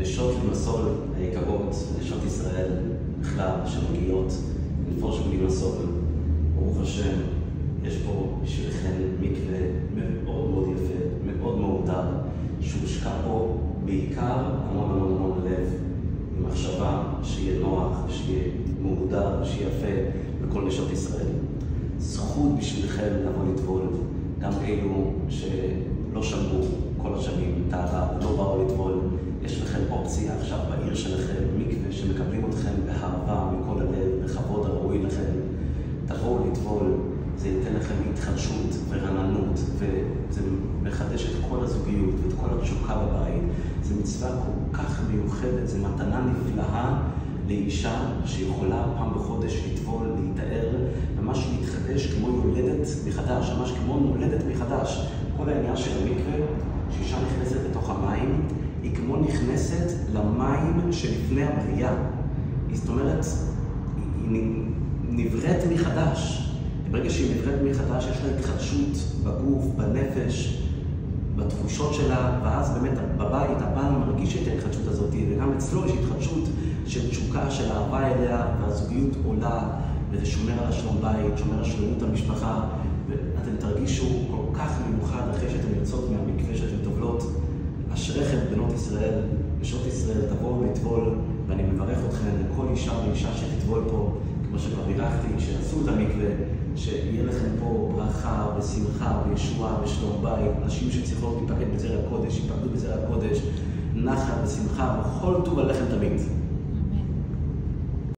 נשות למסול היקרות, נשות ישראל בכלל שמגיעות לנפוש בלימסול, ברוך השם, יש פה בשבילכם מקווה מאוד מאוד יפה, מאוד מהודר, שהושקע פה בעיקר המון המון המון לב, עם מחשבה שיהיה נוח, שיהיה מהודר, שיהיה יפה לכל נשות ישראל. זכות בשבילכם לבוא לטבול, גם אלו שלא שמרו כל השנים טהרה, לא באו לטבול. יש לכם אופציה עכשיו בעיר שלכם, מקווה שמקבלים אתכם באהבה מכל הלב, בכבוד הראוי לכם. תבואו לטבול, זה ייתן לכם התחדשות ורעננות, וזה מחדש את כל הזוגיות ואת כל התשוקה בבית. זו מצווה כל כך מיוחדת, זו מתנה נפלאה לאישה שיכולה פעם בחודש לטבול, להתאר, ממש להתחדש כמו יולדת מחדש, ממש כמו נולדת מחדש. כל העניין של המקווה, שאישה נכנסת לתוך המים, היא כמו נכנסת למים שלפני הבריאה. זאת אומרת, היא נבראת מחדש. ברגע שהיא נבראת מחדש, יש לה התחדשות בגוף, בנפש, בתחושות שלה, ואז באמת בבית הבעל מרגיש את ההתחדשות הזאת, וגם אצלו יש התחדשות של תשוקה, של אהבה אליה, והזוגיות עולה, וזה שומר על השלום בית, שומר על שלמות המשפחה, ואתם תרגישו כל כך מיוחד אחרי שאתם יוצאות מהמקווה שאתם טובלות. אשריכם בנות ישראל, נשות ישראל, תבואו לטבול, ואני מברך אתכם לכל אישה ואישה שתטבול פה, כמו שכבר בירכתי, שעשו את המקווה, שיהיה לכם פה ברכה ושמחה וישועה ושלום בית, נשים שצריכות להיפקד בזרע הקודש, ייפקדו בזרע הקודש, נחת ושמחה וכל טוב עליכם תמיד.